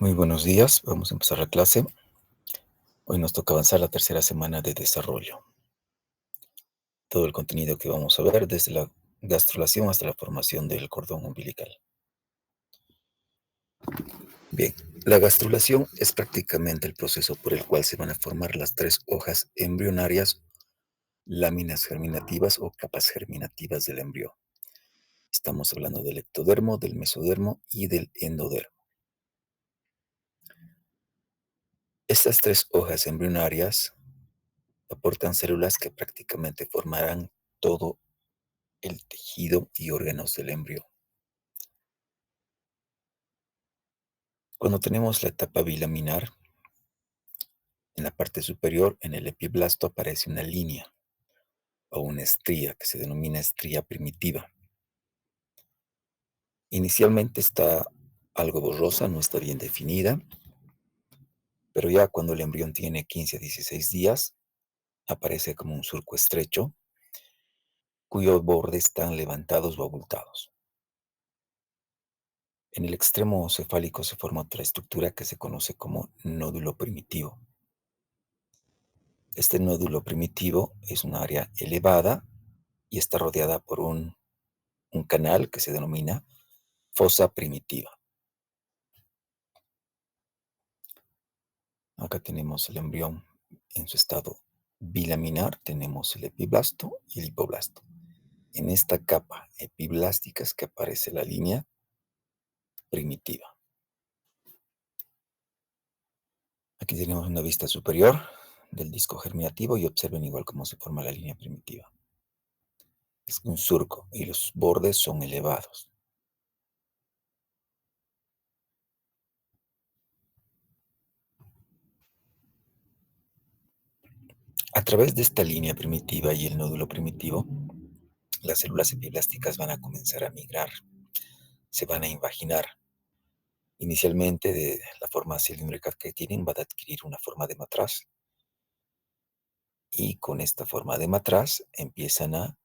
Muy buenos días, vamos a empezar la clase. Hoy nos toca avanzar la tercera semana de desarrollo. Todo el contenido que vamos a ver desde la gastrulación hasta la formación del cordón umbilical. Bien, la gastrulación es prácticamente el proceso por el cual se van a formar las tres hojas embrionarias, láminas germinativas o capas germinativas del embrión. Estamos hablando del ectodermo, del mesodermo y del endodermo. Estas tres hojas embrionarias aportan células que prácticamente formarán todo el tejido y órganos del embrión. Cuando tenemos la etapa bilaminar, en la parte superior, en el epiblasto, aparece una línea o una estría que se denomina estría primitiva. Inicialmente está algo borrosa, no está bien definida, pero ya cuando el embrión tiene 15 a 16 días, aparece como un surco estrecho, cuyos bordes están levantados o abultados. En el extremo cefálico se forma otra estructura que se conoce como nódulo primitivo. Este nódulo primitivo es un área elevada y está rodeada por un canal que se denomina fosa primitiva. Acá tenemos el embrión en su estado bilaminar, tenemos el epiblasto y el hipoblasto. En esta capa epiblástica es que aparece la línea primitiva. Aquí tenemos una vista superior del disco germinativo y observen igual cómo se forma la línea primitiva. Es un surco y los bordes son elevados. A través de esta línea primitiva y el nódulo primitivo, las células epiblásticas van a comenzar a migrar, se van a invaginar. Inicialmente, de la forma cilíndrica que tienen, van a adquirir una forma de matraz. Y con esta forma de matraz empiezan a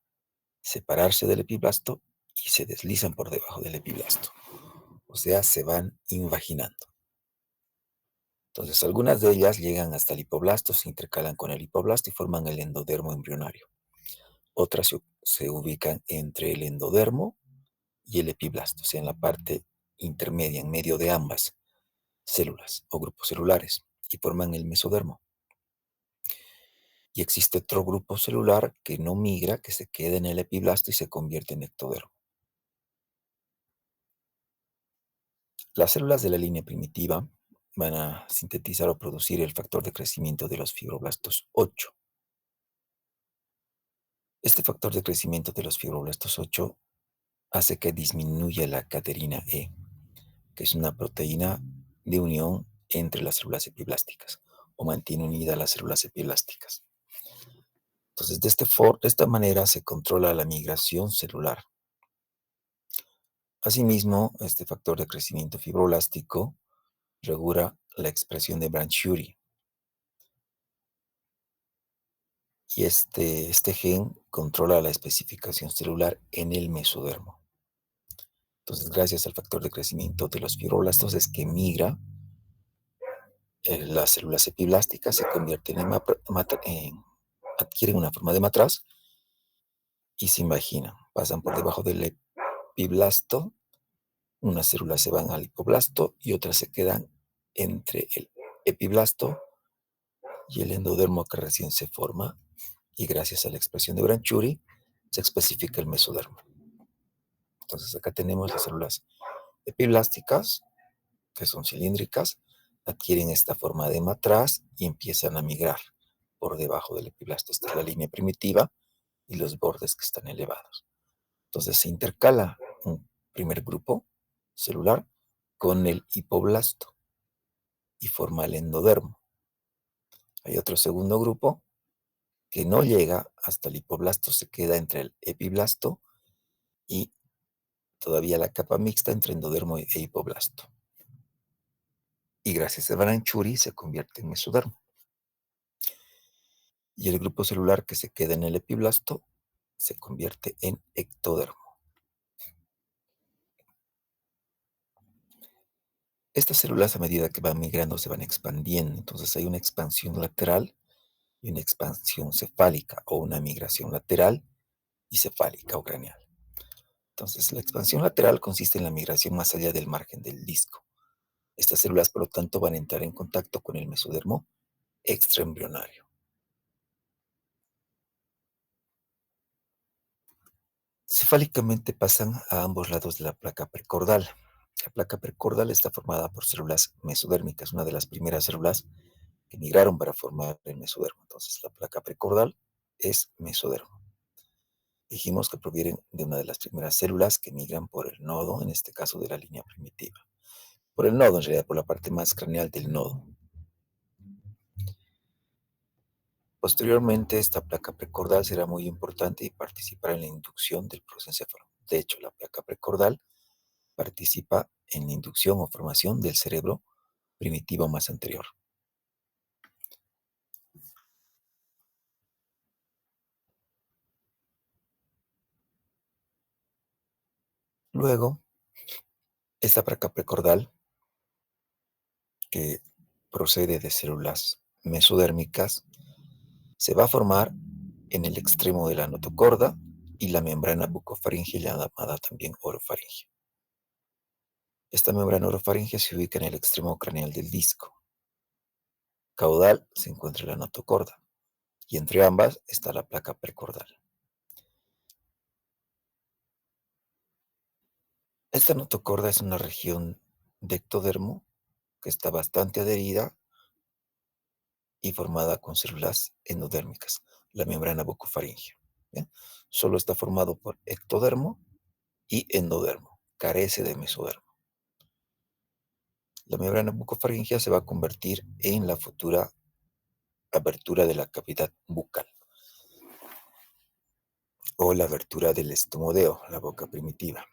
separarse del epiblasto y se deslizan por debajo del epiblasto. O sea, se van invaginando. Entonces, algunas de ellas llegan hasta el hipoblasto, se intercalan con el hipoblasto y forman el endodermo embrionario. Otras se ubican entre el endodermo y el epiblasto, o sea, en la parte intermedia, en medio de ambas células o grupos celulares, y forman el mesodermo. Y existe otro grupo celular que no migra, que se queda en el epiblasto y se convierte en ectodermo. Las células de la línea primitiva van a sintetizar o producir el factor de crecimiento de los fibroblastos 8. Este factor de crecimiento de los fibroblastos 8 hace que disminuya la catequina E, que es una proteína de unión entre las células epiblásticas o mantiene unidas las células epiblásticas. Entonces, de esta manera se controla la migración celular. Asimismo, este factor de crecimiento fibroblástico regula la expresión de Branchiuri. Y este gen controla la especificación celular en el mesodermo. Entonces, gracias al factor de crecimiento de los fibroblastos es que migra, las células epiblásticas se convierten adquieren una forma de matraz y se imaginan, pasan por debajo del epiblasto, unas células se van al hipoblasto y otras se quedan entre el epiblasto y el endodermo que recién se forma, y gracias a la expresión de Branchiuri se especifica el mesodermo. Entonces acá tenemos las células epiblásticas, que son cilíndricas, adquieren esta forma de matraz y empiezan a migrar por debajo del epiblasto. Esta es la línea primitiva y los bordes que están elevados. Entonces se intercala un primer grupo celular con el hipoblasto y forma el endodermo. Hay otro segundo grupo que no llega hasta el hipoblasto, se queda entre el epiblasto y todavía la capa mixta entre endodermo e hipoblasto. Y gracias a Branchiuri se convierte en mesodermo. Y el grupo celular que se queda en el epiblasto se convierte en ectodermo. Estas células a medida que van migrando se van expandiendo, entonces hay una expansión lateral y una expansión cefálica o una migración lateral y cefálica o craneal. Entonces, la expansión lateral consiste en la migración más allá del margen del disco. Estas células, por lo tanto, van a entrar en contacto con el mesodermo extraembrionario. Cefálicamente pasan a ambos lados de la placa precordal. La placa precordal está formada por células mesodérmicas, una de las primeras células que migraron para formar el mesodermo. Entonces, la placa precordal es mesodermo. Dijimos que provienen de una de las primeras células que migran por el nodo, en este caso de la línea primitiva. Por el nodo, en realidad, por la parte más craneal del nodo. Posteriormente, esta placa precordal será muy importante y participará en la inducción del prosencéfalo. De hecho, la placa precordal participa en la inducción o formación del cerebro primitivo más anterior. Luego, esta placa precordal, que procede de células mesodérmicas, se va a formar en el extremo de la notocorda y la membrana bucofaringea llamada también orofaringe. Esta membrana orofaringe se ubica en el extremo craneal del disco. Caudal se encuentra en la notocorda y entre ambas está la placa precordal. Esta notocorda es una región de ectodermo que está bastante adherida y formada con células endodérmicas, la membrana bucofaringea. ¿Bien? Solo está formado por ectodermo y endodermo, carece de mesodermo. La membrana bucofaringea se va a convertir en la futura abertura de la cavidad bucal o la abertura del estomodeo, la boca primitiva.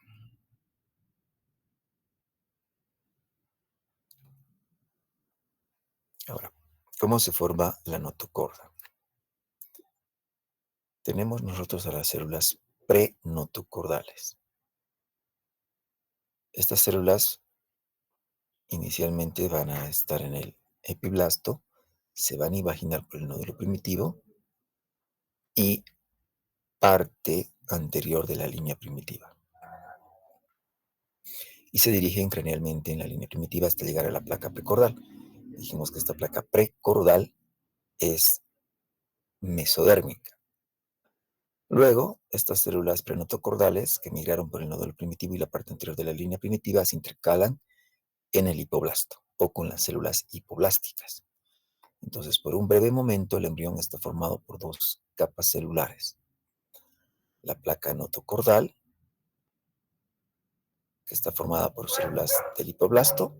Ahora, ¿cómo se forma la notocorda? Tenemos nosotros a las células prenotocordales. Estas células inicialmente van a estar en el epiblasto, se van a imaginar por el nódulo primitivo y parte anterior de la línea primitiva. Y se dirigen cranealmente en la línea primitiva hasta llegar a la placa precordal. Dijimos que esta placa precordal es mesodérmica. Luego, estas células prenotocordales que migraron por el nódulo primitivo y la parte anterior de la línea primitiva se intercalan en el hipoblasto o con las células hipoblásticas. Entonces, por un breve momento, el embrión está formado por dos capas celulares. La placa notocordal, que está formada por células del hipoblasto,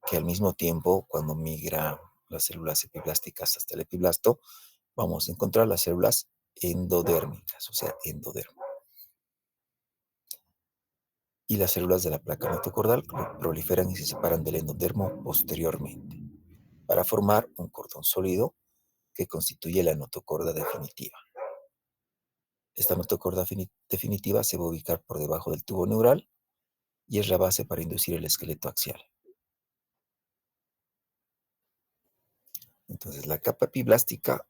que al mismo tiempo, cuando migra las células epiblásticas hasta el epiblasto, vamos a encontrar las células endodérmicas, o sea, endodermo. Y las células de la placa notocordal proliferan y se separan del endodermo posteriormente para formar un cordón sólido que constituye la notocorda definitiva. Esta notocorda definitiva se va a ubicar por debajo del tubo neural y es la base para inducir el esqueleto axial. Entonces, la capa epiblástica,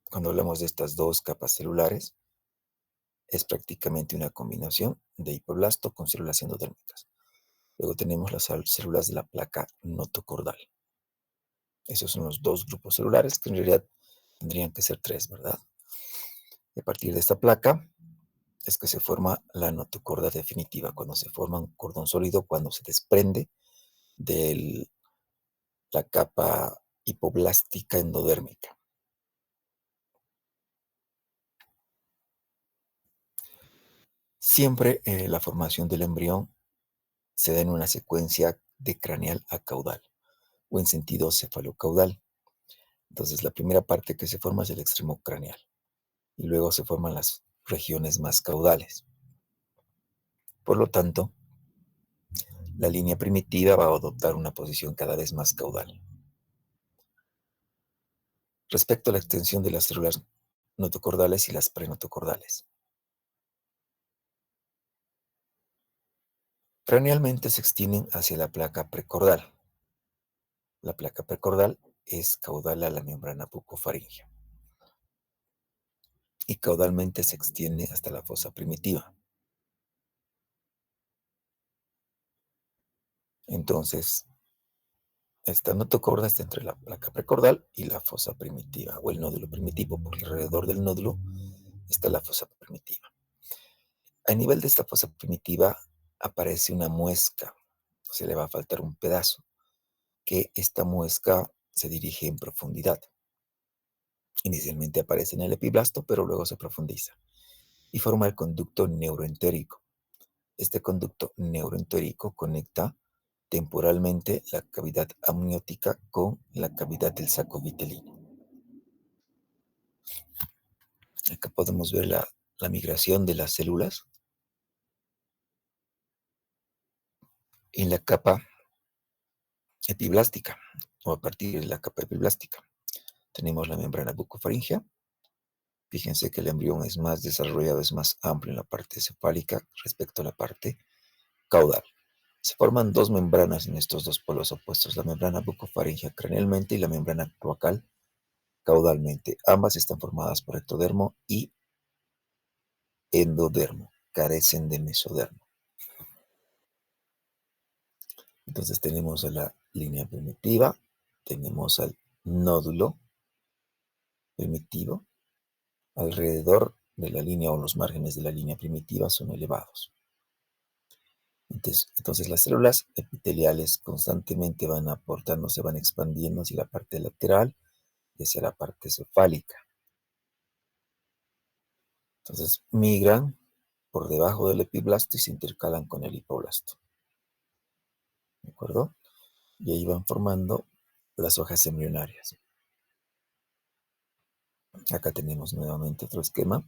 cuando hablamos de estas dos capas celulares, es prácticamente una combinación de hipoblasto con células endodérmicas. Luego tenemos las células de la placa notocordal. Esos son los dos grupos celulares que en realidad tendrían que ser tres, ¿verdad? Y a partir de esta placa es que se forma la notocorda definitiva, cuando se forma un cordón sólido, cuando se desprende de la capa hipoblástica endodérmica. Siempre la formación del embrión se da en una secuencia de craneal a caudal o en sentido cefalocaudal. Entonces, la primera parte que se forma es el extremo craneal y luego se forman las regiones más caudales. Por lo tanto, la línea primitiva va a adoptar una posición cada vez más caudal. Respecto a la extensión de las células notocordales y las prenotocordales. Cranealmente se extienden hacia la placa precordal. La placa precordal es caudal a la membrana bucofaringea y caudalmente se extiende hasta la fosa primitiva. Entonces, esta notocorda está entre la placa precordal y la fosa primitiva, o el nódulo primitivo, porque alrededor del nódulo está la fosa primitiva. A nivel de esta fosa primitiva aparece una muesca, se le va a faltar un pedazo, que esta muesca se dirige en profundidad. Inicialmente aparece en el epiblasto, pero luego se profundiza y forma el conducto neuroentérico. Este conducto neuroentérico conecta temporalmente la cavidad amniótica con la cavidad del saco vitelino. Acá podemos ver la migración de las células en la capa epiblástica o a partir de la capa epiblástica. Tenemos la membrana bucofaringea. Fíjense que el embrión es más desarrollado, es más amplio en la parte cefálica respecto a la parte caudal. Se forman dos membranas en estos dos polos opuestos, la membrana bucofaringea cranealmente y la membrana cloacal caudalmente. Ambas están formadas por ectodermo y endodermo, carecen de mesodermo. Entonces tenemos a la línea primitiva, tenemos al nódulo primitivo, alrededor de la línea o los márgenes de la línea primitiva son elevados. Entonces las células epiteliales constantemente van aportando, se van expandiendo hacia la parte lateral y hacia la parte cefálica. Entonces migran por debajo del epiblasto y se intercalan con el hipoblasto. ¿De acuerdo? Y ahí van formando las hojas embrionarias. Acá tenemos nuevamente otro esquema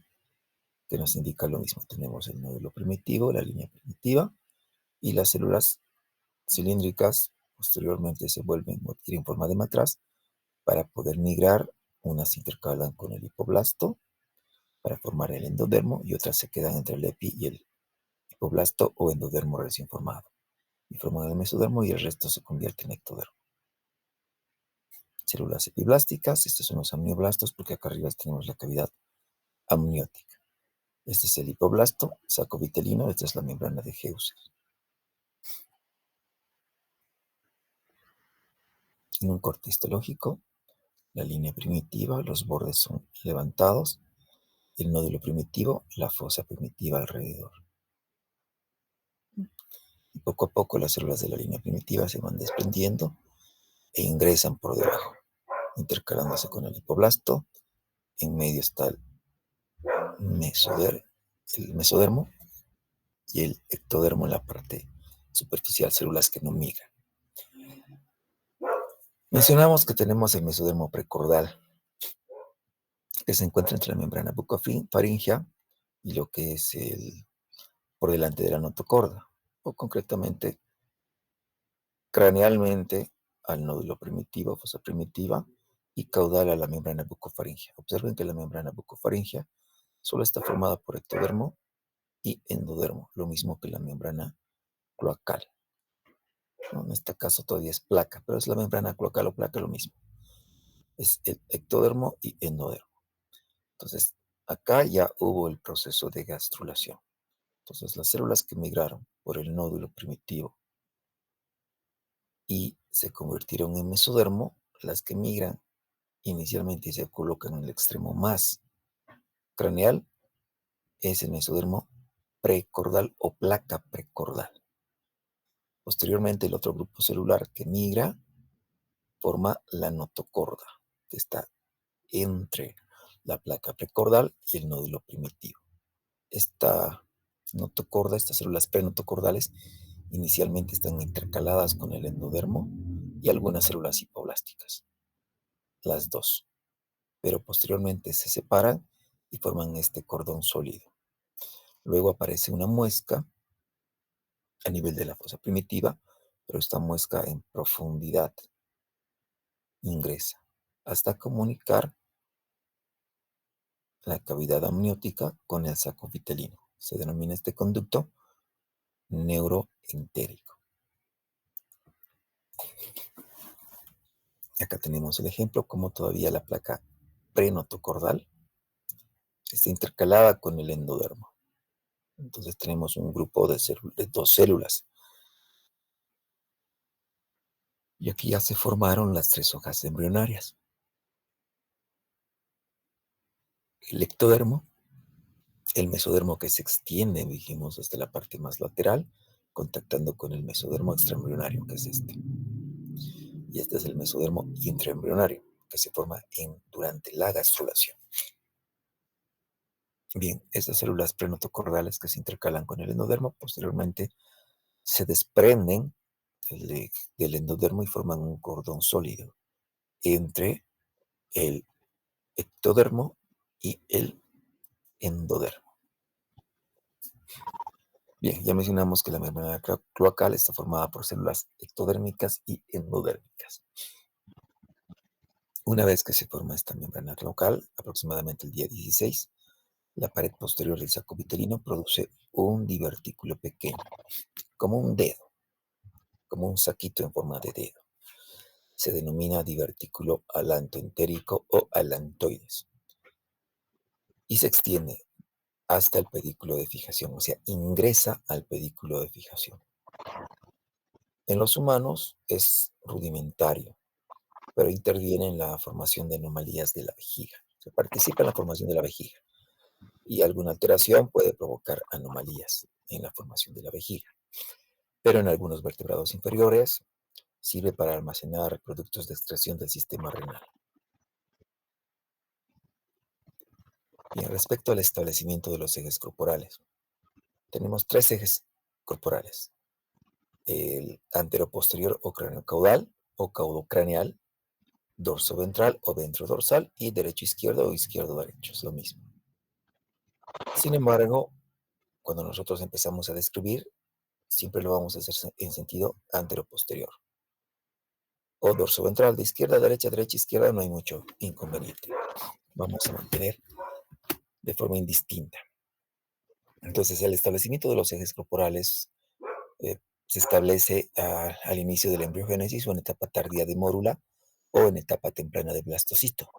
que nos indica lo mismo. Tenemos el nódulo primitivo, la línea primitiva, y las células cilíndricas posteriormente se vuelven o adquieren forma de matraz para poder migrar. Unas se intercalan con el hipoblasto para formar el endodermo y otras se quedan entre el epi y el hipoblasto o endodermo recién formado. Y forman el mesodermo y el resto se convierte en ectodermo. Células epiblásticas, estos son los amnioblastos porque acá arriba tenemos la cavidad amniótica. Este es el hipoblasto, saco vitelino, esta es la membrana de Heuser. En un corte histológico, la línea primitiva, los bordes son levantados, el nódulo primitivo, la fosa primitiva alrededor. Y poco a poco las células de la línea primitiva se van desprendiendo e ingresan por debajo, intercalándose con el hipoblasto. En medio está el mesodermo y el ectodermo en la parte superficial, células que no migran. Mencionamos que tenemos el mesodermo precordal, que se encuentra entre la membrana bucofaringea y lo que es por delante de la notocorda, o concretamente cranealmente al nódulo primitivo, fosa primitiva, y caudal a la membrana bucofaringea. Observen que la membrana bucofaringea solo está formada por ectodermo y endodermo, lo mismo que la membrana cloacal. En este caso todavía es placa, pero es la membrana cloacal o placa lo mismo. Es el ectodermo y endodermo. Entonces, acá ya hubo el proceso de gastrulación. Entonces, las células que migraron por el nódulo primitivo y se convirtieron en mesodermo, las que migran inicialmente y se colocan en el extremo más craneal, es el mesodermo precordal o placa precordal. Posteriormente, el otro grupo celular que migra forma la notocorda, que está entre la placa precordal y el nódulo primitivo. Esta notocorda, estas células prenotocordales, inicialmente están intercaladas con el endodermo y algunas células hipoblásticas, las dos, pero posteriormente se separan y forman este cordón sólido. Luego aparece una muesca a nivel de la fosa primitiva, pero esta muesca en profundidad ingresa hasta comunicar la cavidad amniótica con el saco vitelino. Se denomina este conducto neuroentérico. Acá tenemos el ejemplo como todavía la placa prenotocordal está intercalada con el endodermo. Entonces tenemos un grupo de 2 células. Y aquí ya se formaron las 3 hojas embrionarias. El ectodermo, el mesodermo que se extiende, dijimos, desde la parte más lateral, contactando con el mesodermo extraembrionario, que es este. Y este es el mesodermo intraembrionario, que se forma durante la gastrulación. Bien, estas células prenotocordales que se intercalan con el endodermo, posteriormente se desprenden del endodermo y forman un cordón sólido entre el ectodermo y el endodermo. Bien, ya mencionamos que la membrana cloacal está formada por células ectodérmicas y endodérmicas. Una vez que se forma esta membrana cloacal, aproximadamente el día 16, la pared posterior del saco vitelino produce un divertículo pequeño, como un dedo, como un saquito en forma de dedo. Se denomina divertículo alantoentérico o alantoides. Y se extiende hasta el pedículo de fijación, o sea, ingresa al pedículo de fijación. En los humanos es rudimentario, pero interviene en la formación de anomalías de la vejiga. Se participa en la formación de la vejiga y alguna alteración puede provocar anomalías en la formación de la vejiga. Pero en algunos vertebrados inferiores sirve para almacenar productos de extracción del sistema renal. Bien, respecto al establecimiento de los ejes corporales, tenemos 3 ejes corporales. El anteroposterior o craneocaudal o caudocraneal, dorso ventral o ventrodorsal y derecho-izquierdo o izquierdo-derecho, es lo mismo. Sin embargo, cuando nosotros empezamos a describir, siempre lo vamos a hacer en sentido anteroposterior. O dorso ventral de izquierda a derecha, derecha, izquierda, no hay mucho inconveniente. Vamos a mantener de forma indistinta. Entonces, el establecimiento de los ejes corporales se establece al inicio de la embriogénesis o en etapa tardía de mórula o en etapa temprana de blastocito.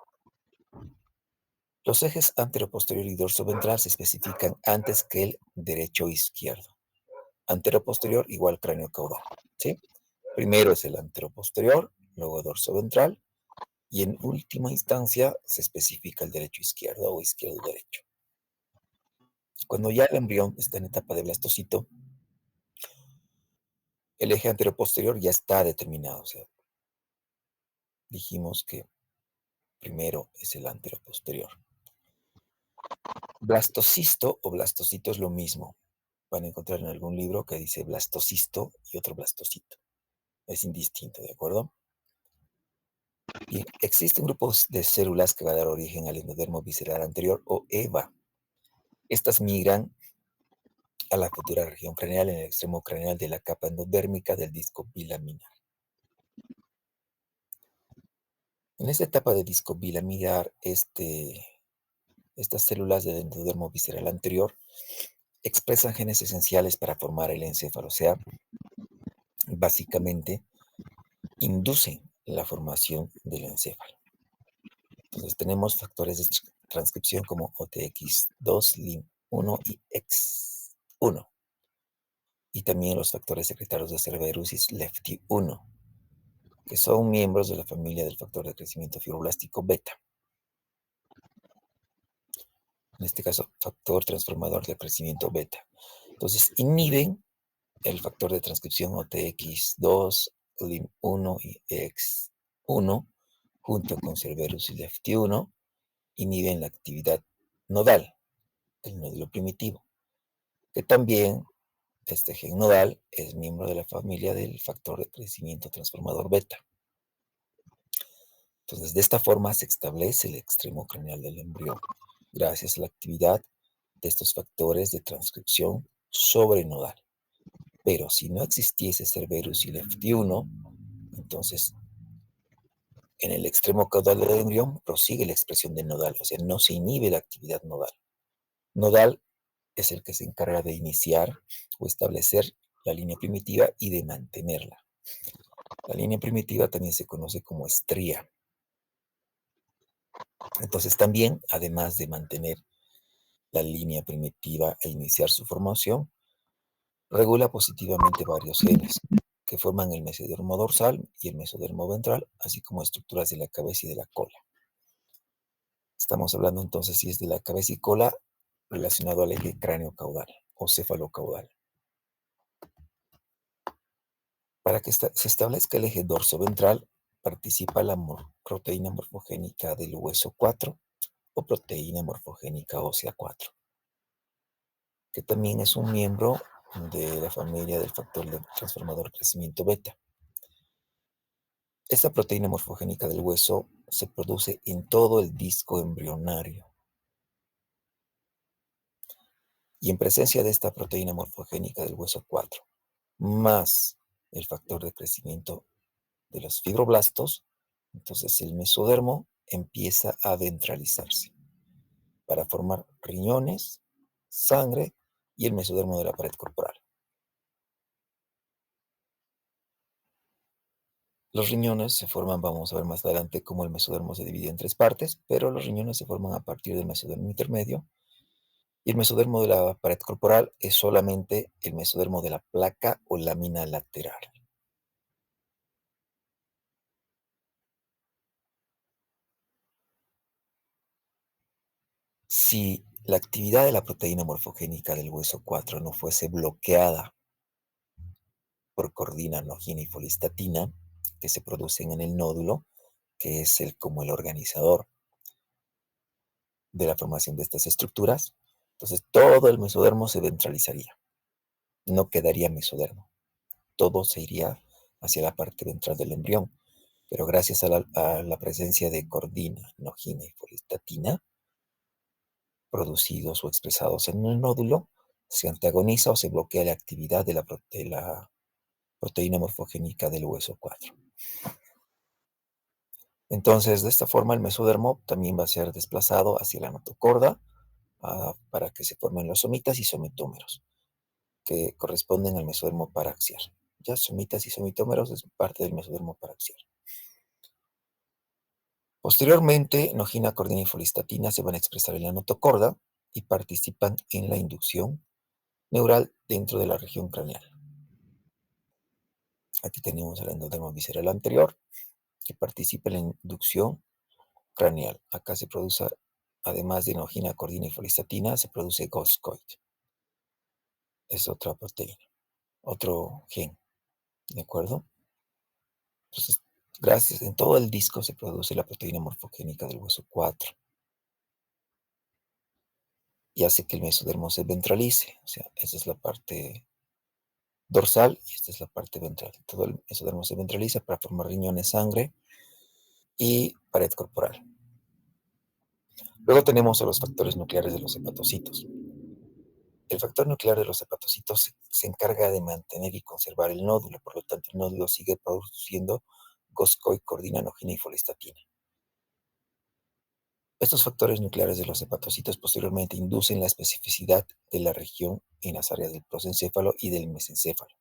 Los ejes anteroposterior y dorso-ventral se especifican antes que el derecho-izquierdo. Anteroposterior igual cráneo-caudal, ¿sí? Primero es el anteroposterior, luego dorso-ventral, y en última instancia se especifica el derecho-izquierdo o izquierdo-derecho. Cuando ya el embrión está en etapa de blastocito, el eje anteroposterior ya está determinado, o sea, dijimos que primero es el anteroposterior. Blastocisto o blastocito es lo mismo. Van a encontrar en algún libro que dice blastocisto y otro blastocito. Es indistinto, ¿de acuerdo? Y existen grupos de células que van a dar origen al endodermo visceral anterior o EVA. Estas migran a la futura región craneal en el extremo craneal de la capa endodérmica del disco bilaminar. En esta etapa de disco bilaminar, estas células del endodermo visceral anterior expresan genes esenciales para formar el encéfalo, o sea, básicamente inducen la formación del encéfalo. Entonces tenemos factores de transcripción como OTX2, LIM1 y X1. Y también los factores secretarios de Cerberus y LEFT1, que son miembros de la familia del factor de crecimiento fibroblástico beta. En este caso, factor transformador de crecimiento beta. Entonces, inhiben el factor de transcripción OTX2, LIM1 y X1, junto con Cerberus y LEFT1, inhiben la actividad nodal del nódulo primitivo, que también este gen nodal es miembro de la familia del factor de crecimiento transformador beta. Entonces, de esta forma se establece el extremo craneal del embrión, gracias a la actividad de estos factores de transcripción sobrenodal. Pero si no existiese Cerberus y LEFT1, entonces en el extremo caudal del embrión prosigue la expresión de nodal, o sea, no se inhibe la actividad nodal. Nodal es el que se encarga de iniciar o establecer la línea primitiva y de mantenerla. La línea primitiva también se conoce como estría. Entonces también, además de mantener la línea primitiva e iniciar su formación, regula positivamente varios genes que forman el mesodermo dorsal y el mesodermo ventral, así como estructuras de la cabeza y de la cola. Estamos hablando entonces si es de la cabeza y cola relacionado al eje cráneo-caudal o céfalo-caudal. Para que se establezca el eje dorso-ventral, participa la proteína morfogénica del hueso 4 o proteína morfogénica ósea 4, que también es un miembro de la familia del factor de transformador crecimiento beta. Esta proteína morfogénica del hueso se produce en todo el disco embrionario. Y en presencia de esta proteína morfogénica del hueso 4, más el factor de crecimiento de los fibroblastos, entonces el mesodermo empieza a ventralizarse para formar riñones, sangre y el mesodermo de la pared corporal. Los riñones se forman, vamos a ver más adelante cómo el mesodermo se divide en tres partes, pero los riñones se forman a partir del mesodermo intermedio y el mesodermo de la pared corporal es solamente el mesodermo de la placa o lámina lateral. Si la actividad de la proteína morfogénica del hueso 4 no fuese bloqueada por cordina, nogina y folistatina, que se producen en el nódulo, que es como el organizador de la formación de estas estructuras, entonces todo el mesodermo se ventralizaría. No quedaría mesodermo. Todo se iría hacia la parte ventral del embrión. Pero gracias a la presencia de cordina, nogina y folistatina, producidos o expresados en el nódulo, se antagoniza o se bloquea la actividad de la proteína morfogénica del hueso 4. Entonces, de esta forma, el mesodermo también va a ser desplazado hacia la notocorda para que se formen los somitas y somitómeros, que corresponden al mesodermo paraxial. Ya somitas y somitómeros es parte del mesodermo paraxial. Posteriormente, nogina, cordina y folistatina se van a expresar en la notocorda y participan en la inducción neural dentro de la región craneal. Aquí tenemos el endodermo visceral anterior, que participa en la inducción craneal. Acá se produce, además de nogina, cordina y folistatina, se produce goscoid. Es otra proteína, otro gen, ¿de acuerdo? Entonces, gracias, en todo el disco se produce la proteína morfogénica del hueso 4 y hace que el mesodermo se ventralice. O sea, esa es la parte dorsal y esta es la parte ventral. Todo el mesodermo se ventraliza para formar riñones, sangre y pared corporal. Luego tenemos a los factores nucleares de los hepatocitos. El factor nuclear de los hepatocitos se encarga de mantener y conservar el nódulo, por lo tanto el nódulo sigue produciendo goscoid, cordina, nogina y folistatina. Estos factores nucleares de los hepatocitos posteriormente inducen la especificidad de la región en las áreas del prosencéfalo y del mesencéfalo.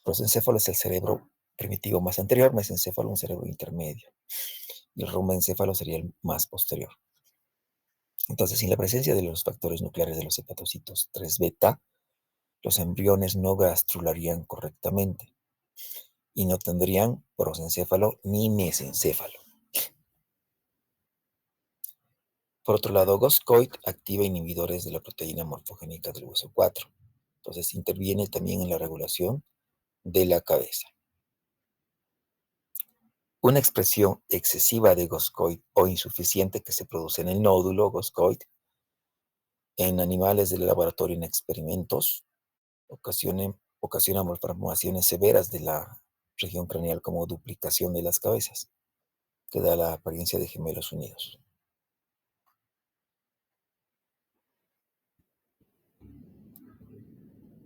Prosencéfalo es el cerebro primitivo más anterior, mesencéfalo un cerebro intermedio, y el rumbencéfalo sería el más posterior. Entonces, sin la presencia de los factores nucleares de los hepatocitos 3 beta, los embriones no gastrularían correctamente y no tendrían prosencéfalo ni mesencéfalo. Por otro lado, goscoid activa inhibidores de la proteína morfogénica del hueso 4. Entonces, interviene también en la regulación de la cabeza. Una expresión excesiva de goscoid o insuficiente que se produce en el nódulo goscoid en animales del laboratorio en experimentos ocasiona malformaciones severas de la región craneal como duplicación de las cabezas, que da la apariencia de gemelos unidos.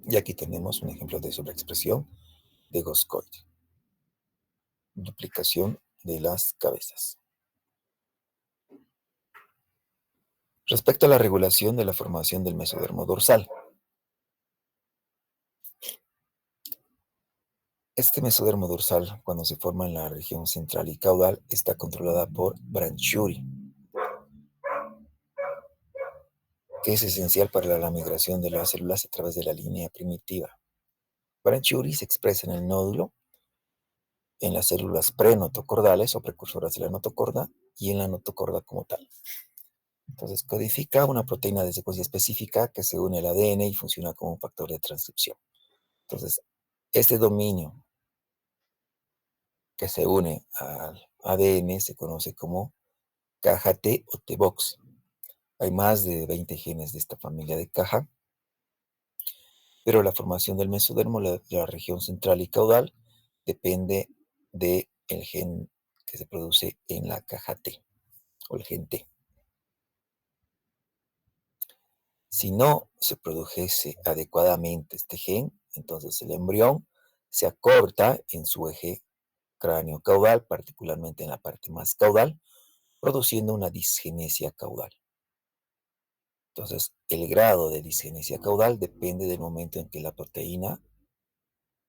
Y aquí tenemos un ejemplo de sobreexpresión de goscoid, duplicación de las cabezas. Respecto a la regulación de la formación del mesodermo dorsal, Este mesodermo dorsal, cuando se forma en la región central y caudal, está controlada por branchiuri, que es esencial para la migración de las células a través de la línea primitiva. Branchiuri se expresa en el nódulo, en las células prenotocordales o precursoras de la notocorda y en la notocorda como tal. Entonces, codifica una proteína de secuencia específica que se une al ADN y funciona como un factor de transcripción. Entonces, este dominio que se une al ADN se conoce como caja T o T-box. Hay más de 20 genes de esta familia de caja, pero la formación del mesodermo de la región central y caudal depende del gen que se produce en la caja T o el gen T. Si no se produjese adecuadamente este gen, entonces el embrión se acorta en su eje cráneo-caudal, particularmente en la parte más caudal, produciendo una disgenesia caudal. Entonces, el grado de disgenesia caudal depende del momento en que la proteína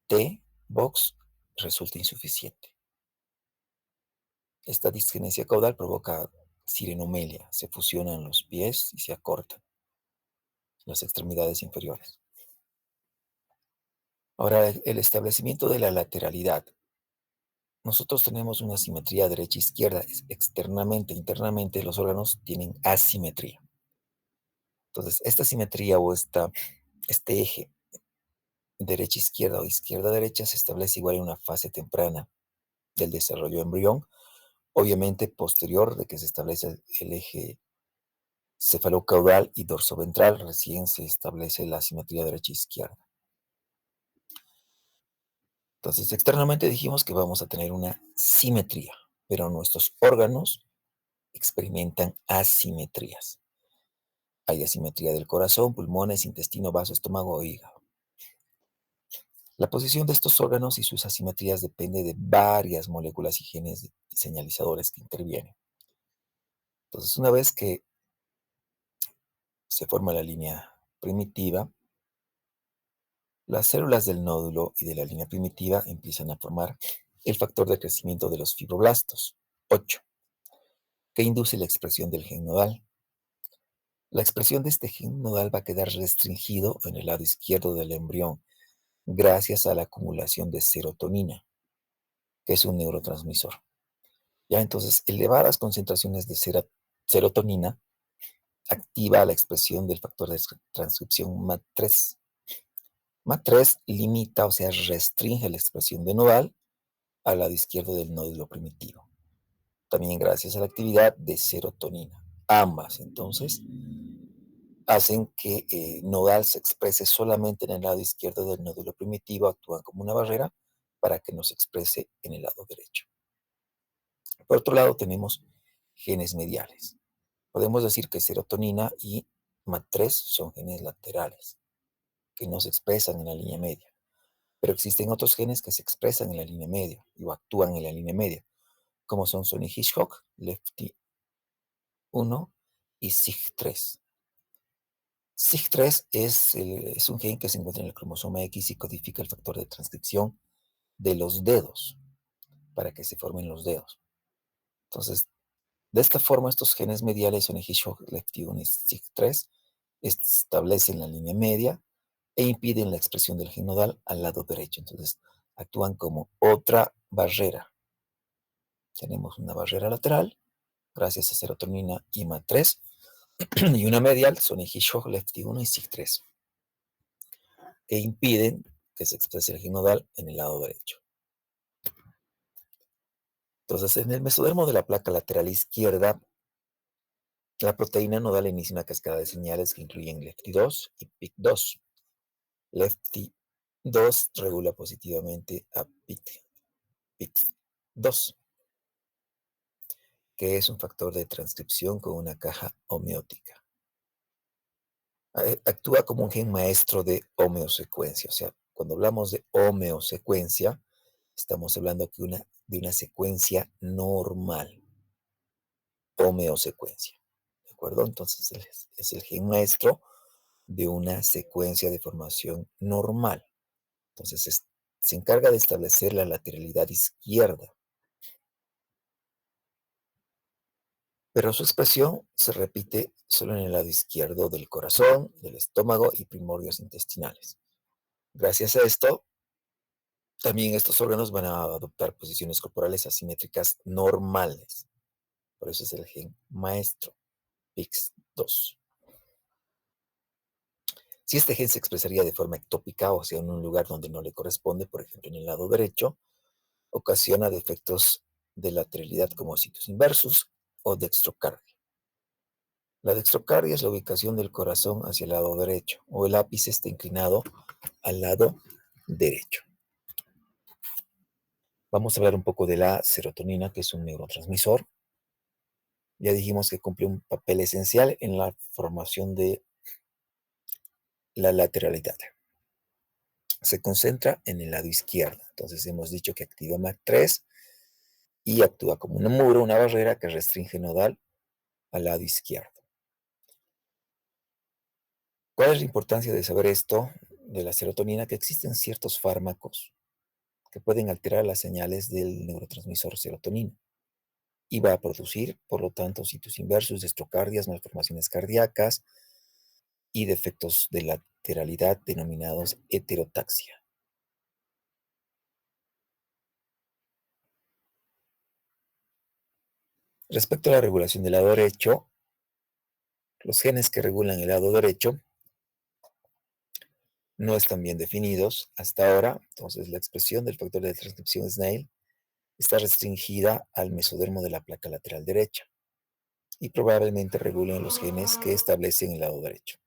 T-box resulta insuficiente. Esta disgenesia caudal provoca sirenomelia, se fusionan los pies y se acortan las extremidades inferiores. Ahora, el establecimiento de la lateralidad. Nosotros tenemos una simetría derecha-izquierda. Externamente, internamente, los órganos tienen asimetría. Entonces, esta simetría o este eje derecha-izquierda o izquierda-derecha se establece igual en una fase temprana del desarrollo embrión, obviamente posterior de que se establece el eje cefalocaudal y dorsoventral, recién se establece la simetría derecha-izquierda. Entonces, externamente dijimos que vamos a tener una simetría, pero nuestros órganos experimentan asimetrías. Hay asimetría del corazón, pulmones, intestino, vaso, estómago o hígado. La posición de estos órganos y sus asimetrías depende de varias moléculas y genes señalizadores que intervienen. Entonces, una vez que se forma la línea primitiva, las células del nódulo y de la línea primitiva empiezan a formar el factor de crecimiento de los fibroblastos, 8, que induce la expresión del gen nodal. La expresión de este gen nodal va a quedar restringido en el lado izquierdo del embrión gracias a la acumulación de serotonina, que es un neurotransmisor. Ya entonces, elevadas concentraciones de serotonina activa la expresión del factor de transcripción MAT3. MAT3 limita, o sea, restringe la expresión de nodal al lado izquierdo del nódulo primitivo. También gracias a la actividad de serotonina. Ambas, entonces, hacen que nodal se exprese solamente en el lado izquierdo del nódulo primitivo, actúan como una barrera para que no se exprese en el lado derecho. Por otro lado, tenemos genes mediales. Podemos decir que serotonina y MAT3 son genes laterales, que no se expresan en la línea media. Pero existen otros genes que se expresan en la línea media o actúan en la línea media, como son Sony Hitchcock, LEFT1 y SIG3. SIG3 es un gen que se encuentra en el cromosoma X y codifica el factor de transcripción de los dedos para que se formen los dedos. Entonces, de esta forma, estos genes mediales, Sony Hitchcock, LEFT1 y SIG3, establecen la línea media e impiden la expresión del gen nodal al lado derecho. Entonces, actúan como otra barrera. Tenemos una barrera lateral, gracias a serotonina y MAT3, y una medial, Sony Hitchcock, LEFT1 y SIG3, que impiden que se exprese el gen nodal en el lado derecho. Entonces, en el mesodermo de la placa lateral izquierda, la proteína nodal inicia una cascada de señales que incluyen LEFT2 y PIC2. LEFT2 regula positivamente a PIC2, que es un factor de transcripción con una caja homeótica. Actúa como un gen maestro de homeosecuencia. O sea, cuando hablamos de homeosecuencia, estamos hablando de una secuencia normal. Homeosecuencia. ¿De acuerdo? Entonces es el gen maestro de una secuencia de formación normal. Entonces se encarga de establecer la lateralidad izquierda, pero su expresión se repite solo en el lado izquierdo del corazón, del estómago y primordios intestinales. Gracias a esto, también estos órganos van a adoptar posiciones corporales asimétricas normales. Por eso es el gen maestro, PIX2. Si este gen se expresaría de forma ectópica, o sea, en un lugar donde no le corresponde, por ejemplo, en el lado derecho, ocasiona defectos de lateralidad como situs inversus o dextrocardia. La dextrocardia es la ubicación del corazón hacia el lado derecho, o el ápice está inclinado al lado derecho. Vamos a hablar un poco de la serotonina, que es un neurotransmisor. Ya dijimos que cumple un papel esencial en la formación de la lateralidad. Se concentra en el lado izquierdo. Entonces hemos dicho que activa MAC3 y actúa como un muro, una barrera que restringe nodal al lado izquierdo. ¿Cuál es la importancia de saber esto de la serotonina? Que existen ciertos fármacos que pueden alterar las señales del neurotransmisor serotonina y va a producir, por lo tanto, situs inversus, destrocardias, malformaciones cardíacas y defectos de lateralidad denominados heterotaxia. Respecto a la regulación del lado derecho, los genes que regulan el lado derecho no están bien definidos hasta ahora, entonces la expresión del factor de transcripción SNAIL está restringida al mesodermo de la placa lateral derecha y probablemente regulen los genes que establecen el lado derecho.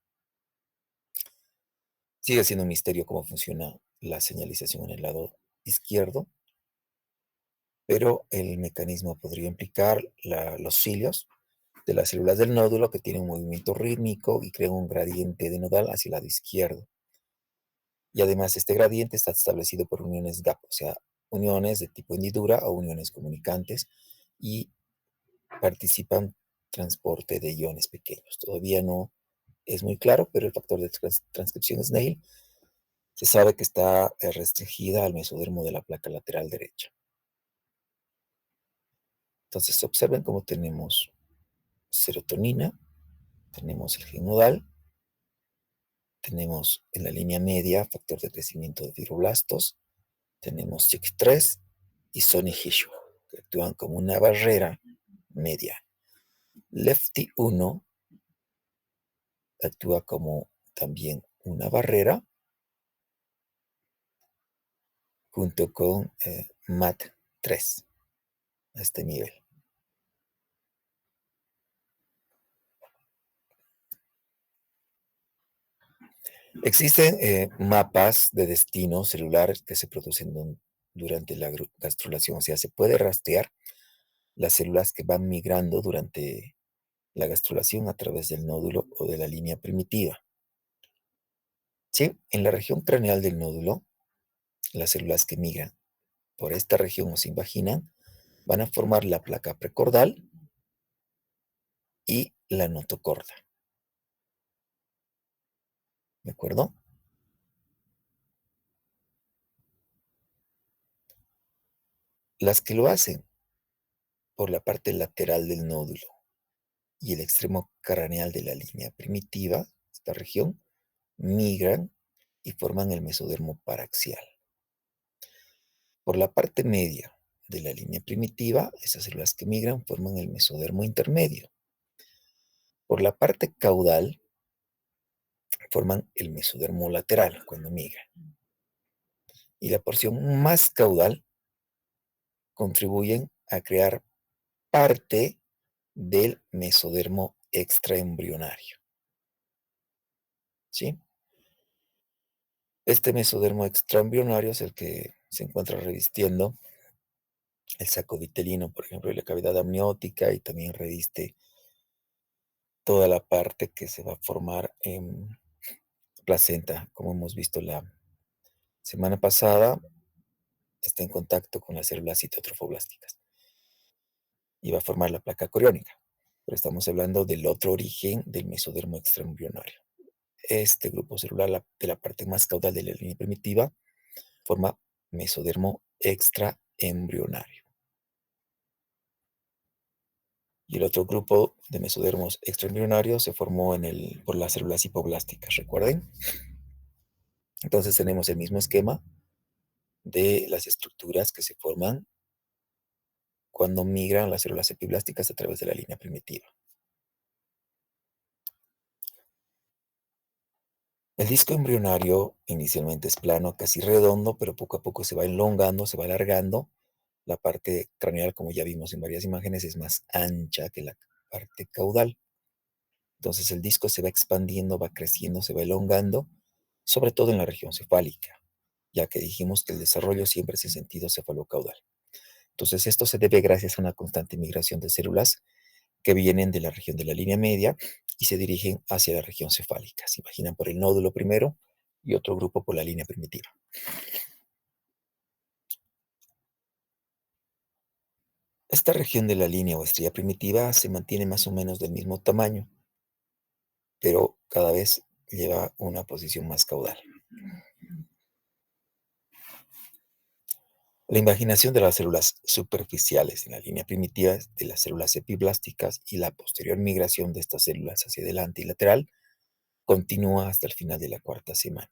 Sigue siendo un misterio cómo funciona la señalización en el lado izquierdo, pero el mecanismo podría implicar los cilios de las células del nódulo que tienen un movimiento rítmico y crean un gradiente de nodal hacia el lado izquierdo. Y además este gradiente está establecido por uniones gap, o sea, uniones de tipo hendidura o uniones comunicantes y participan transporte de iones pequeños. Todavía no es muy claro, pero el factor de transcripción SNAIL se sabe que está restringida al mesodermo de la placa lateral derecha. Entonces observen cómo tenemos serotonina, tenemos el gen nodal, tenemos en la línea media factor de crecimiento de fibroblastos, tenemos CYP3 y Sony Hishu, que actúan como una barrera media. Lefty1 actúa como también una barrera junto con MAT3 a este nivel. Existen mapas de destino celular que se producen durante la gastrulación, o sea, se puede rastrear las células que van migrando durante la gastrulación a través del nódulo o de la línea primitiva. ¿Sí? En la región craneal del nódulo, las células que migran por esta región o se invaginan van a formar la placa precordal y la notocorda. ¿De acuerdo? Las que lo hacen por la parte lateral del nódulo y el extremo craneal de la línea primitiva, esta región, migran y forman el mesodermo paraxial. Por la parte media de la línea primitiva, esas células que migran forman el mesodermo intermedio. Por la parte caudal, forman el mesodermo lateral cuando migran. Y la porción más caudal contribuyen a crear parte del mesodermo extraembrionario. ¿Sí? Este mesodermo extraembrionario es el que se encuentra revistiendo el saco vitelino, por ejemplo, y la cavidad amniótica, y también reviste toda la parte que se va a formar en placenta, como hemos visto la semana pasada, está en contacto con las células citotrofoblásticas y va a formar la placa coriónica. Pero estamos hablando del otro origen del mesodermo extraembrionario. Este grupo celular de la parte más caudal de la línea primitiva forma mesodermo extraembrionario. Y el otro grupo de mesodermos extraembrionarios se formó por las células hipoblásticas, ¿recuerden? Entonces tenemos el mismo esquema de las estructuras que se forman cuando migran las células epiblásticas a través de la línea primitiva. El disco embrionario inicialmente es plano, casi redondo, pero poco a poco se va elongando, se va alargando. La parte craneal, como ya vimos en varias imágenes, es más ancha que la parte caudal. Entonces el disco se va expandiendo, va creciendo, se va elongando, sobre todo en la región cefálica, ya que dijimos que el desarrollo siempre es en sentido cefalocaudal. Entonces esto se debe gracias a una constante migración de células que vienen de la región de la línea media y se dirigen hacia la región cefálica. Se imaginan por el nódulo primero y otro grupo por la línea primitiva. Esta región de la línea o estrella primitiva se mantiene más o menos del mismo tamaño, pero cada vez lleva una posición más caudal. La imaginación de las células superficiales en la línea primitiva de las células epiblásticas y la posterior migración de estas células hacia adelante y lateral continúa hasta el final de la cuarta semana.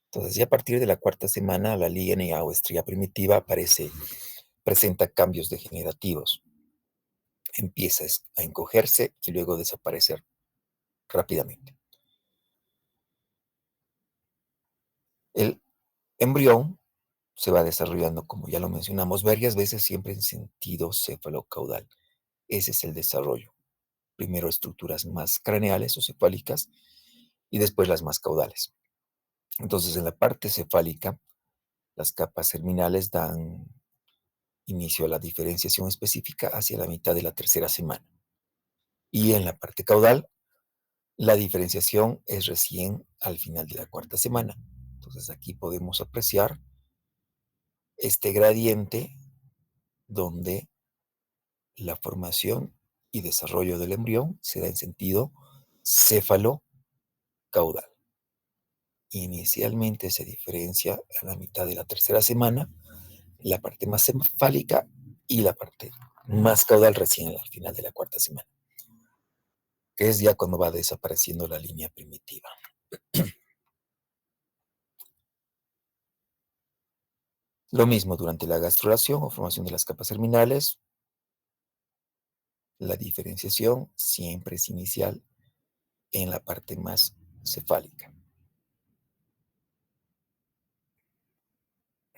Entonces, ya a partir de la cuarta semana, la línea o estrella primitiva presenta cambios degenerativos. Empieza a encogerse y luego desaparecer rápidamente. El embrión se va desarrollando, como ya lo mencionamos, varias veces siempre en sentido cefalocaudal. Ese es el desarrollo. Primero estructuras más craneales o cefálicas y después las más caudales. Entonces, en la parte cefálica, las capas germinales dan inicio a la diferenciación específica hacia la mitad de la tercera semana. Y en la parte caudal, la diferenciación es recién al final de la cuarta semana. Entonces, aquí podemos apreciar este gradiente donde la formación y desarrollo del embrión se da en sentido céfalo-caudal. Inicialmente se diferencia a la mitad de la tercera semana, la parte más cefálica y la parte más caudal recién al final de la cuarta semana, que es ya cuando va desapareciendo la línea primitiva. Lo mismo durante la gastrulación o formación de las capas germinales, la diferenciación siempre es inicial en la parte más cefálica.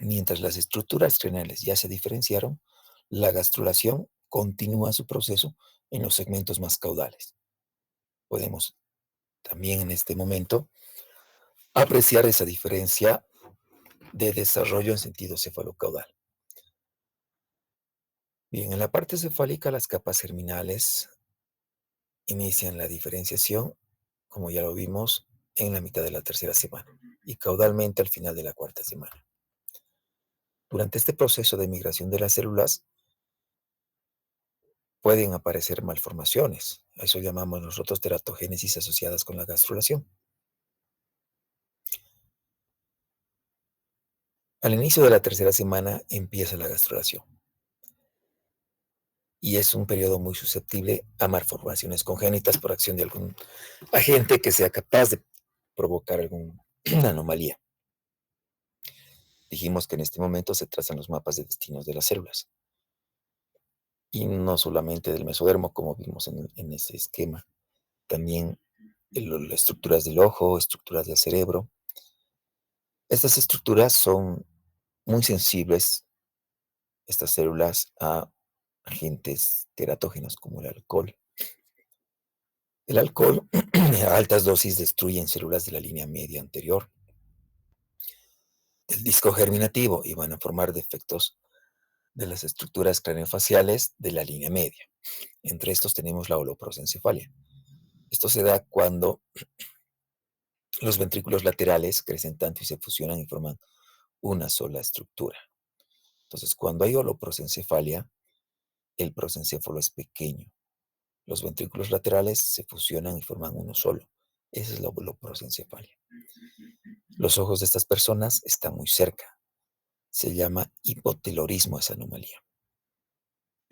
Mientras las estructuras craneales ya se diferenciaron, la gastrulación continúa su proceso en los segmentos más caudales. Podemos también en este momento apreciar esa diferencia de desarrollo en sentido cefalocaudal. Bien, en la parte cefálica las capas germinales inician la diferenciación, como ya lo vimos, en la mitad de la tercera semana y caudalmente al final de la cuarta semana. Durante este proceso de migración de las células pueden aparecer malformaciones. A eso llamamos nosotros teratogénesis asociadas con la gastrulación. Al inicio de la tercera semana empieza la gastrulación y es un periodo muy susceptible a malformaciones congénitas por acción de algún agente que sea capaz de provocar alguna anomalía. Dijimos que en este momento se trazan los mapas de destinos de las células y no solamente del mesodermo, como vimos en ese esquema, también las estructuras del ojo, estructuras del cerebro. Estas estructuras son muy sensibles, estas células, a agentes teratógenos como el alcohol. El alcohol a altas dosis destruyen células de la línea media anterior del disco germinativo y van a formar defectos de las estructuras craneofaciales de la línea media. Entre estos tenemos la holoprosencefalia. Esto se da cuando los ventrículos laterales crecen tanto y se fusionan y forman una sola estructura. Entonces, cuando hay holoprosencefalia, el prosencéfalo es pequeño. Los ventrículos laterales se fusionan y forman uno solo. Esa es la holoprosencefalia. Los ojos de estas personas están muy cerca. Se llama hipotelorismo esa anomalía.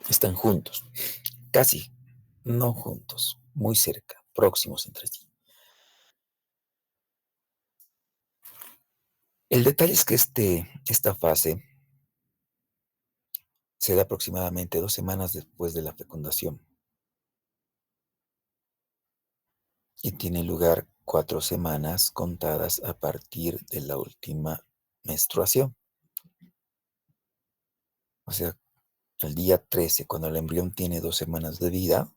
Están juntos, casi, no juntos, muy cerca, próximos entre sí. El detalle es que esta fase se da aproximadamente 2 semanas después de la fecundación y tiene lugar 4 semanas contadas a partir de la última menstruación. O sea, el día 13, cuando el embrión tiene 2 semanas de vida,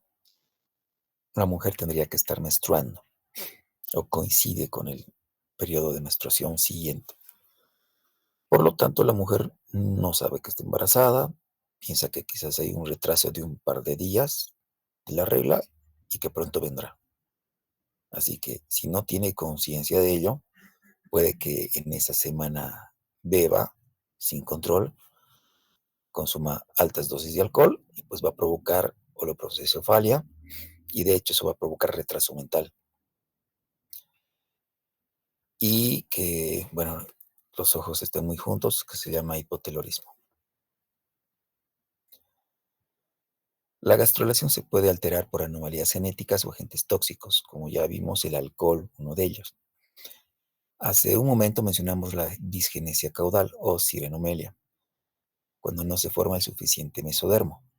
la mujer tendría que estar menstruando o coincide con el periodo de menstruación siguiente. Por lo tanto, la mujer no sabe que está embarazada, piensa que quizás hay un retraso de un par de días de la regla y que pronto vendrá. Así que si no tiene conciencia de ello, puede que en esa semana beba sin control, consuma altas dosis de alcohol y pues va a provocar holoprocesofalia y de hecho eso va a provocar retraso mental y que, bueno, los ojos estén muy juntos, que se llama hipotelorismo. La gastrulación se puede alterar por anomalías genéticas o agentes tóxicos, como ya vimos el alcohol, uno de ellos. Hace un momento mencionamos la disgenesia caudal o sirenomelia, cuando no se forma el suficiente mesodermo.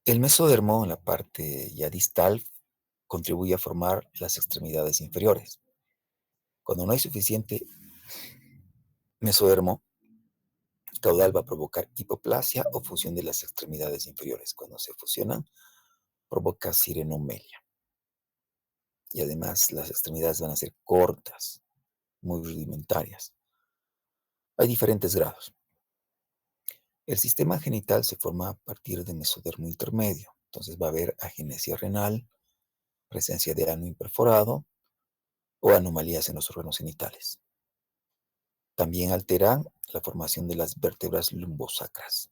El mesodermo, en la parte ya distal, contribuye a formar las extremidades inferiores. Cuando no hay suficiente mesodermo caudal va a provocar hipoplasia o fusión de las extremidades inferiores. Cuando se fusionan, provoca sirenomelia. Y además las extremidades van a ser cortas, muy rudimentarias. Hay diferentes grados. El sistema genital se forma a partir de mesodermo intermedio. Entonces va a haber agenesia renal, presencia de ano imperforado o anomalías en los órganos genitales. También alteran la formación de las vértebras lumbosacras,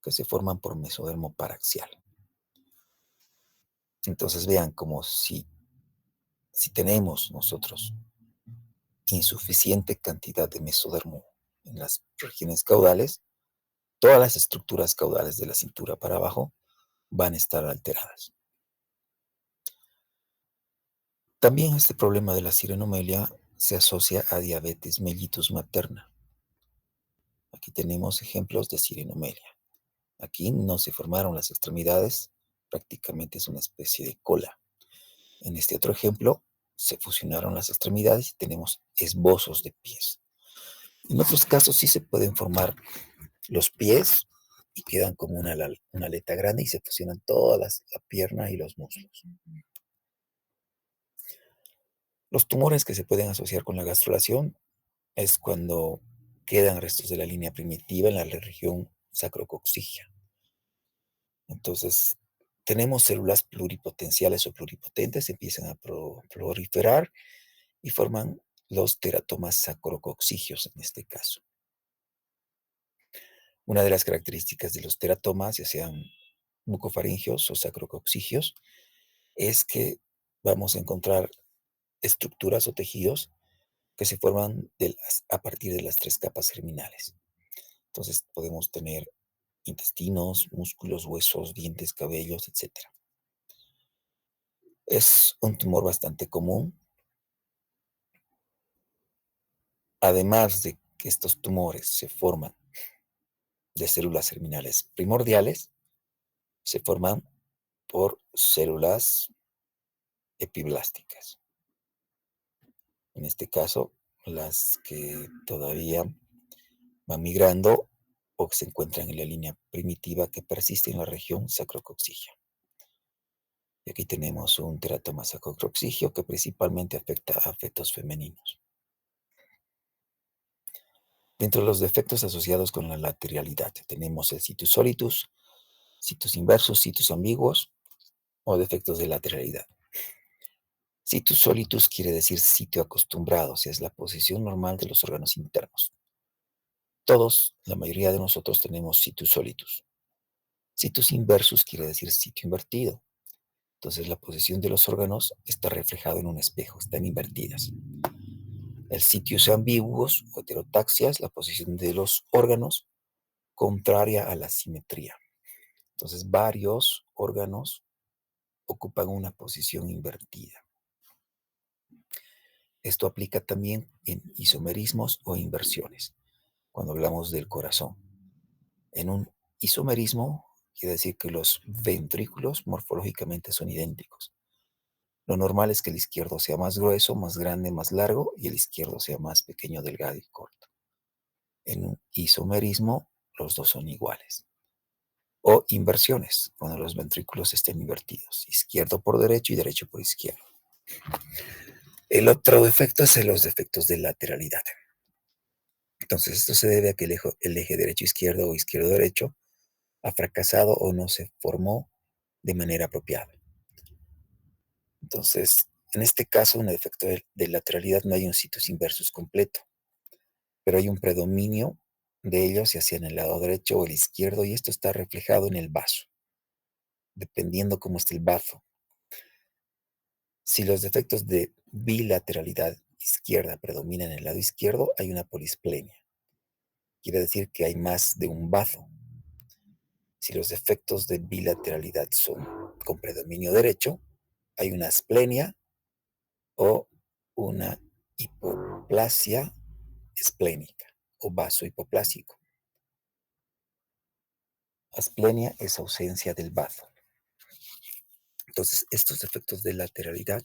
que se forman por mesodermo paraxial. Entonces vean como si tenemos nosotros insuficiente cantidad de mesodermo en las regiones caudales, todas las estructuras caudales de la cintura para abajo van a estar alteradas. También este problema de la sirenomelia se asocia a diabetes mellitus materna. Aquí tenemos ejemplos de sirenomelia. Aquí no se formaron las extremidades, prácticamente es una especie de cola. En este otro ejemplo, se fusionaron las extremidades y tenemos esbozos de pies. En otros casos sí se pueden formar los pies y quedan como una aleta grande y se fusionan todas la pierna y los muslos. Los tumores que se pueden asociar con la gastrulación es cuando quedan restos de la línea primitiva en la región sacrococcígea. Entonces, tenemos células pluripotenciales o pluripotentes, empiezan a proliferar y forman los teratomas sacrococcígeos en este caso. Una de las características de los teratomas, ya sean bucofaringeos o sacrococcígeos, es que vamos a encontrar estructuras o tejidos que se forman a partir de las 3 capas germinales. Entonces podemos tener intestinos, músculos, huesos, dientes, cabellos, etc. Es un tumor bastante común. Además de que estos tumores se forman de células germinales primordiales, se forman por células epiblásticas. En este caso, las que todavía van migrando o que se encuentran en la línea primitiva que persiste en la región sacrococcígea. Y aquí tenemos un teratoma sacrococcígeo que principalmente afecta a fetos femeninos. Dentro de los defectos asociados con la lateralidad tenemos el situs solitus, situs inversus, situs ambiguos o defectos de lateralidad. Situs solitus quiere decir sitio acostumbrado, o sea, es la posición normal de los órganos internos. Todos, la mayoría de nosotros tenemos situs solitus. Situs inversus quiere decir sitio invertido. Entonces la posición de los órganos está reflejada en un espejo, están invertidas. El sitios ambiguos o heterotaxias, la posición de los órganos contraria a la simetría. Entonces, varios órganos ocupan una posición invertida. Esto aplica también en isomerismos o inversiones, cuando hablamos del corazón. En un isomerismo quiere decir que los ventrículos morfológicamente son idénticos. Lo normal es que el izquierdo sea más grueso, más grande, más largo, y el izquierdo sea más pequeño, delgado y corto. En un isomerismo, los dos son iguales. O inversiones, cuando los ventrículos estén invertidos, izquierdo por derecho y derecho por izquierdo. El otro defecto es los defectos de lateralidad. Entonces, esto se debe a que el eje derecho-izquierdo o izquierdo-derecho ha fracasado o no se formó de manera apropiada. Entonces, en este caso, un defecto de lateralidad, no hay un situs inversus completo, pero hay un predominio de ellos, ya sea en el lado derecho o el izquierdo, y esto está reflejado en el vaso, dependiendo cómo esté el bazo. Si los defectos de bilateralidad izquierda predominan en el lado izquierdo, hay una polisplenia. Quiere decir que hay más de un bazo. Si los defectos de bilateralidad son con predominio derecho, hay una asplenia o una hipoplasia esplénica o vaso hipoplásico. Asplenia es ausencia del bazo. Entonces, estos defectos de lateralidad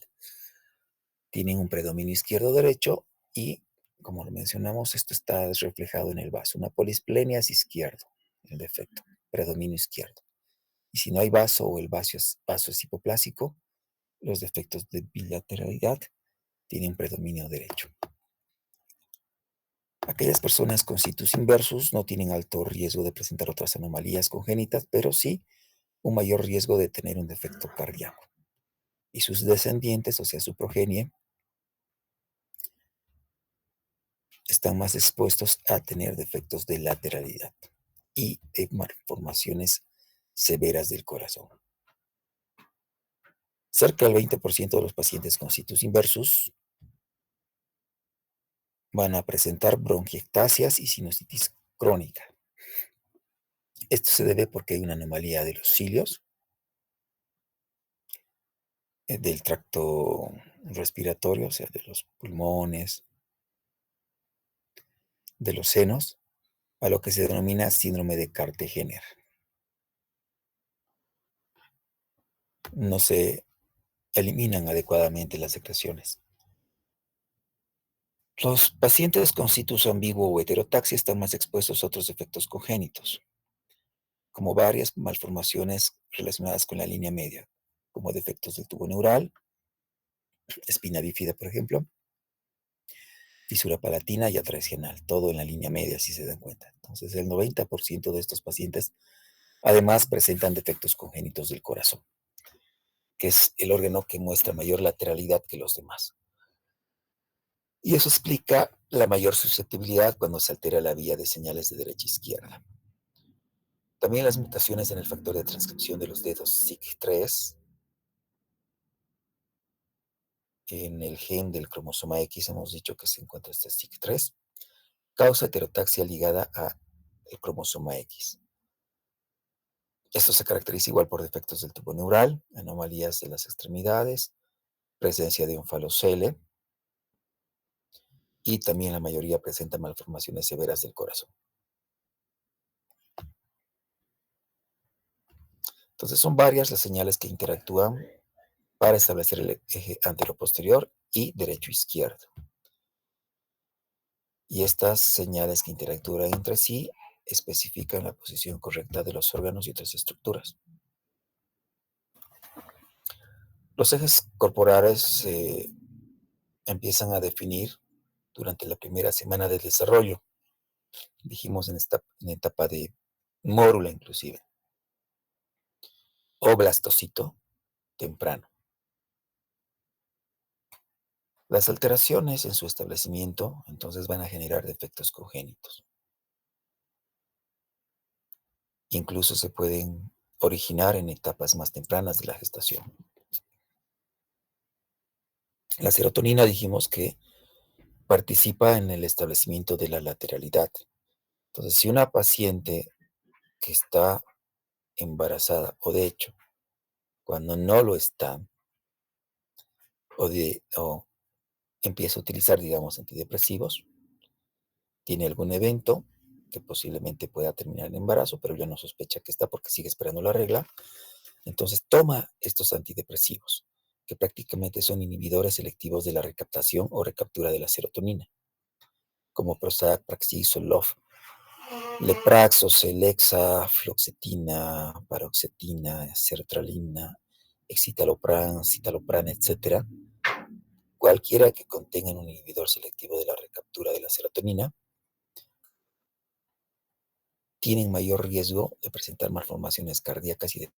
tienen un predominio izquierdo-derecho y, como lo mencionamos, esto está reflejado en el vaso. Una polisplenia es izquierdo, el defecto, predominio izquierdo. Y si no hay vaso o el vaso es hipoplásico, los defectos de bilateralidad tienen predominio derecho. Aquellas personas con situs inversus no tienen alto riesgo de presentar otras anomalías congénitas, pero sí un mayor riesgo de tener un defecto cardíaco. Y sus descendientes, o sea, su progenie, están más expuestos a tener defectos de lateralidad y de malformaciones severas del corazón. Cerca del 20% de los pacientes con situs inversus van a presentar bronquiectasias y sinusitis crónica. Esto se debe porque hay una anomalía de los cilios, del tracto respiratorio, o sea, de los pulmones, de los senos, a lo que se denomina síndrome de Carter-Jenner. No se eliminan adecuadamente las secreciones. Los pacientes con situs ambiguo o heterotaxia están más expuestos a otros defectos congénitos, como varias malformaciones relacionadas con la línea media, como defectos del tubo neural, espina bífida, por ejemplo, fisura palatina y atraccional, todo en la línea media, si se dan cuenta. Entonces, el 90% de estos pacientes además presentan defectos congénitos del corazón, que es el órgano que muestra mayor lateralidad que los demás. Y eso explica la mayor susceptibilidad cuando se altera la vía de señales de derecha a izquierda. También las mutaciones en el factor de transcripción de los dedos SIC3, en el gen del cromosoma X, hemos dicho que se encuentra este SIC3, causa heterotaxia ligada al cromosoma X. Esto se caracteriza igual por defectos del tubo neural, anomalías de las extremidades, presencia de un falocele, y también la mayoría presenta malformaciones severas del corazón. Entonces son varias las señales que interactúan para establecer el eje anteroposterior y derecho-izquierdo. Y estas señales que interactúan entre sí especifican la posición correcta de los órganos y otras estructuras. Los ejes corporales se empiezan a definir durante la primera semana del desarrollo. Dijimos en etapa de mórula inclusive, o blastocito temprano. Las alteraciones en su establecimiento entonces van a generar defectos congénitos. Incluso se pueden originar en etapas más tempranas de la gestación. La serotonina dijimos que participa en el establecimiento de la lateralidad. Entonces, si una paciente que está embarazada, o de hecho, cuando no lo está, o empieza a utilizar, digamos, antidepresivos, tiene algún evento que posiblemente pueda terminar en embarazo, pero ya no sospecha que está porque sigue esperando la regla, entonces toma estos antidepresivos, que prácticamente son inhibidores selectivos de la recaptación o recaptura de la serotonina, como Prozac, Praxis, Lepraxo, Celexa, Fluoxetina, Paroxetina, Sertralina, Escitalopram, Citalopram, etcétera, cualquiera que contengan un inhibidor selectivo de la recaptura de la serotonina, tienen mayor riesgo de presentar malformaciones cardíacas y defectos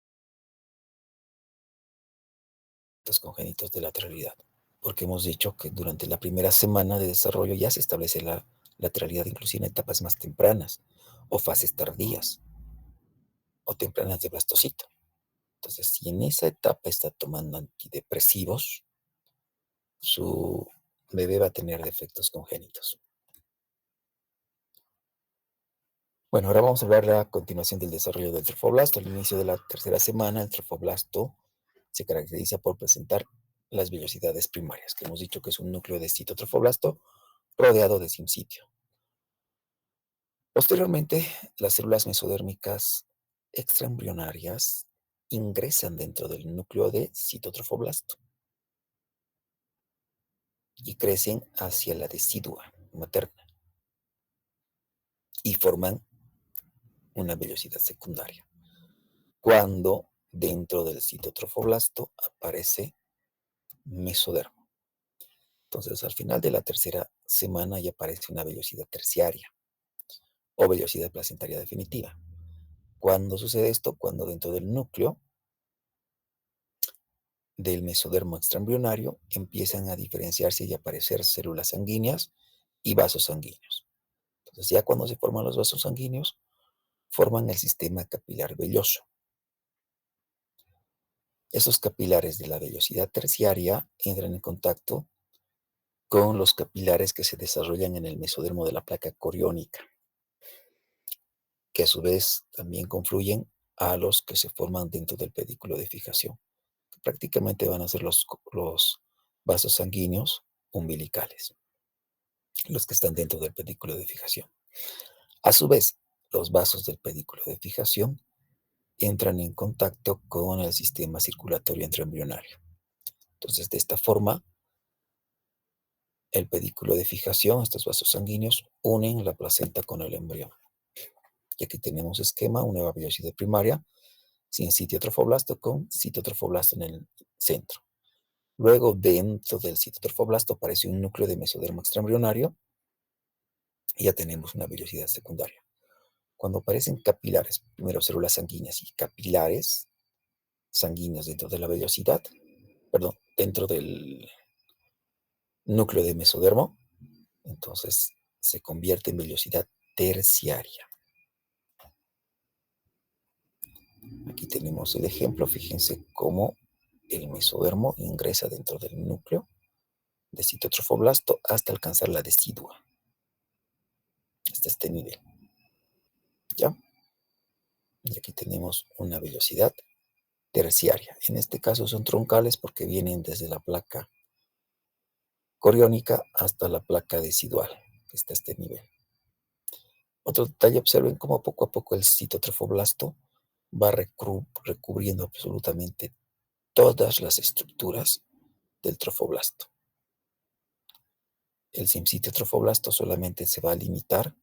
congénitos de lateralidad. Porque hemos dicho que durante la primera semana de desarrollo ya se establece la lateralidad, inclusive en etapas más tempranas, o fases tardías, o tempranas de blastocito. Entonces, si en esa etapa está tomando antidepresivos, su bebé va a tener defectos congénitos. Bueno, ahora vamos a hablar a continuación del desarrollo del trofoblasto. Al inicio de la tercera semana, el trofoblasto se caracteriza por presentar las vellosidades primarias, que hemos dicho que es un núcleo de citotrofoblasto rodeado de simsitio. Posteriormente, las células mesodérmicas extraembrionarias ingresan dentro del núcleo de citotrofoblasto y crecen hacia la decidua materna y forman una vellosidad secundaria. Cuando dentro del citotrofoblasto aparece mesodermo. Entonces, al final de la tercera semana ya aparece una vellosidad terciaria o vellosidad placentaria definitiva. ¿Cuándo sucede esto? Cuando dentro del núcleo del mesodermo extraembrionario empiezan a diferenciarse y aparecer células sanguíneas y vasos sanguíneos. Entonces, ya cuando se forman los vasos sanguíneos, forman el sistema capilar velloso. Esos capilares de la vellosidad terciaria entran en contacto con los capilares que se desarrollan en el mesodermo de la placa coriónica, que a su vez también confluyen a los que se forman dentro del pedículo de fijación, que prácticamente van a ser los vasos sanguíneos umbilicales, los que están dentro del pedículo de fijación. A su vez, los vasos del pedículo de fijación entran en contacto con el sistema circulatorio intraembrionario. Entonces, de esta forma, el pedículo de fijación, estos vasos sanguíneos, unen la placenta con el embrión. Y aquí tenemos esquema, una vellosidad primaria, sin citotrofoblasto con citotrofoblasto en el centro. Luego, dentro del citotrofoblasto aparece un núcleo de mesodermo extraembrionario y ya tenemos una vellosidad secundaria. Cuando aparecen capilares, primero células sanguíneas y capilares sanguíneos dentro de la vellosidad, dentro del núcleo de mesodermo, entonces se convierte en vellosidad terciaria. Aquí tenemos el ejemplo, fíjense cómo el mesodermo ingresa dentro del núcleo de citotrofoblasto hasta alcanzar la decidua, hasta este nivel, ¿ya? Y aquí tenemos una vellosidad terciaria. En este caso son troncales porque vienen desde la placa coriónica hasta la placa decidual, que está a este nivel. Otro detalle, observen cómo poco a poco el citotrofoblasto va recubriendo absolutamente todas las estructuras del trofoblasto. El simsitio trofoblasto solamente se va a limitar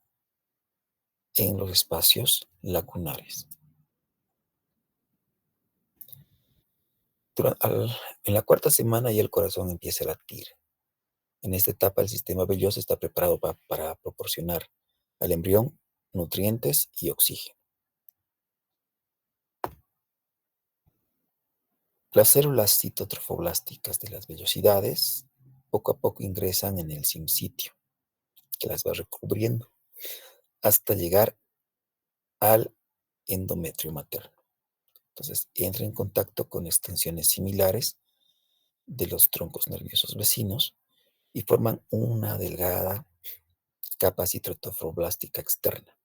en los espacios lacunares. En la cuarta semana ya el corazón empieza a latir. En esta etapa el sistema velloso está preparado para proporcionar al embrión nutrientes y oxígeno. Las células citotrofoblásticas de las vellosidades poco a poco ingresan en el simsitio, que las va recubriendo, hasta llegar al endometrio materno. Entonces entra en contacto con extensiones similares de los troncos nerviosos vecinos y forman una delgada capa citotrofoblástica externa.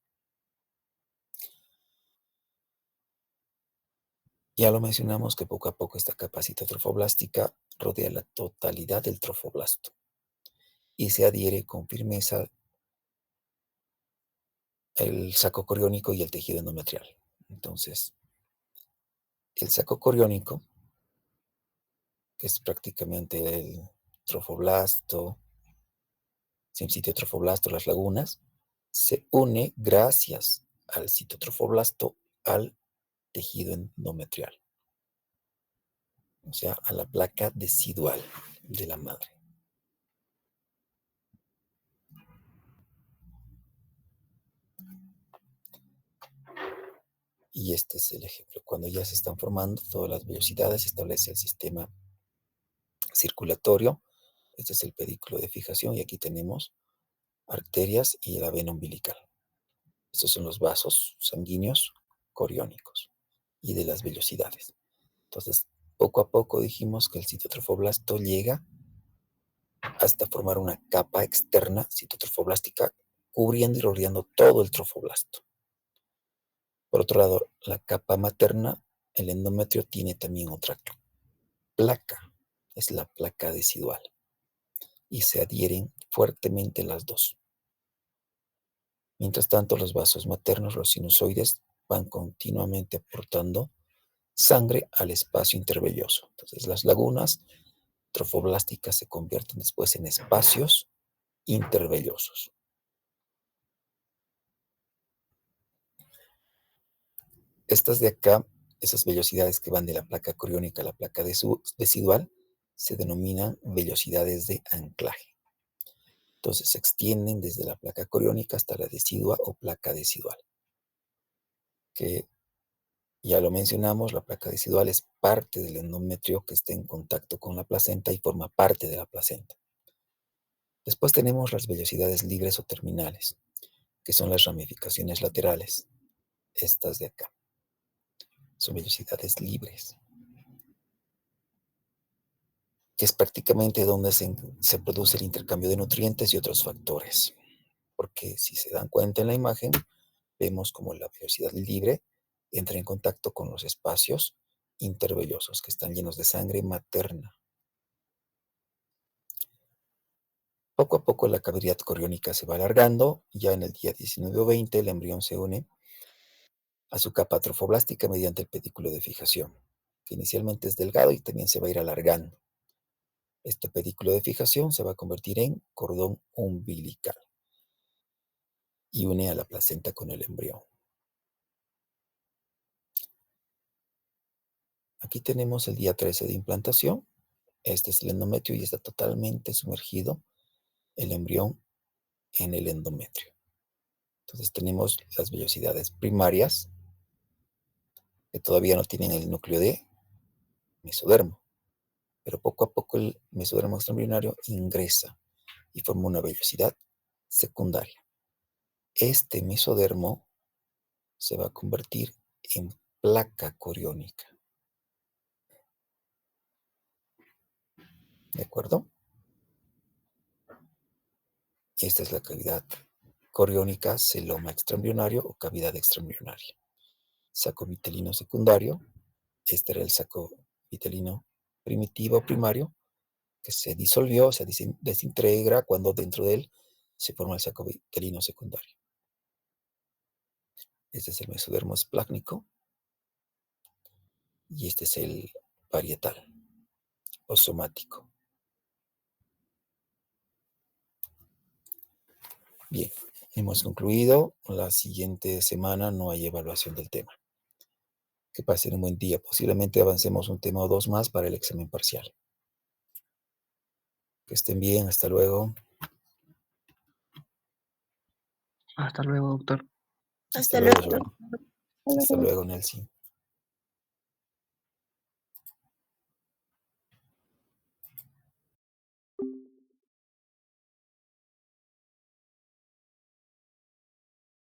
Ya lo mencionamos que poco a poco esta capa citotrofoblástica rodea la totalidad del trofoblasto y se adhiere con firmeza el saco coriónico y el tejido endometrial. Entonces, el saco coriónico, que es prácticamente el trofoblasto, citiotrofoblasto, las lagunas, se une gracias al citotrofoblasto al tejido endometrial, o sea, a la placa decidual de la madre. Y este es el ejemplo. Cuando ya se están formando todas las vellosidades, se establece el sistema circulatorio. Este es el pedículo de fijación y aquí tenemos arterias y la vena umbilical. Estos son los vasos sanguíneos coriónicos y de las vellosidades. Entonces, poco a poco dijimos que el citotrofoblasto llega hasta formar una capa externa citotrofoblástica cubriendo y rodeando todo el trofoblasto. Por otro lado, la capa materna, el endometrio, tiene también otra placa, es la placa decidual, y se adhieren fuertemente las dos. Mientras tanto, los vasos maternos, los sinusoides, van continuamente aportando sangre al espacio intervelloso. Entonces, las lagunas trofoblásticas se convierten después en espacios intervellosos. Estas de acá, esas vellosidades que van de la placa coriónica a la placa decidual, se denominan vellosidades de anclaje. Entonces se extienden desde la placa coriónica hasta la decidua o placa decidual. Que ya lo mencionamos, la placa decidual es parte del endometrio que está en contacto con la placenta y forma parte de la placenta. Después tenemos las vellosidades libres o terminales, que son las ramificaciones laterales, estas de acá. Son vellosidades libres, que es prácticamente donde se produce el intercambio de nutrientes y otros factores. Porque si se dan cuenta en la imagen, vemos como la velocidad libre entra en contacto con los espacios intervellosos que están llenos de sangre materna. Poco a poco la cavidad coriónica se va alargando. Ya en el día 19 o 20 el embrión se une a su capa trofoblástica mediante el pedículo de fijación, que inicialmente es delgado y también se va a ir alargando. Este pedículo de fijación se va a convertir en cordón umbilical y une a la placenta con el embrión. Aquí tenemos el día 13 de implantación. Este es el endometrio y está totalmente sumergido el embrión en el endometrio. Entonces tenemos las vellosidades primarias que todavía no tienen el núcleo de mesodermo, pero poco a poco el mesodermo extraembrionario ingresa y forma una vellosidad secundaria. Este mesodermo se va a convertir en placa coriónica. ¿De acuerdo? Esta es la cavidad coriónica, celoma extraembrionario o cavidad extraembrionaria. Saco vitelino secundario. Este era el saco vitelino primitivo o primario, que se disolvió, se desintegra cuando dentro de él se forma el saco vitelino secundario. Este es el mesodermo esplácnico y este es el parietal o somático. Bien, hemos concluido. La siguiente semana no hay evaluación del tema. Que pasen un buen día. Posiblemente avancemos un tema o dos más para el examen parcial. Que estén bien. Hasta luego. Hasta luego, doctor. Hasta luego. Hasta luego, Nelcy.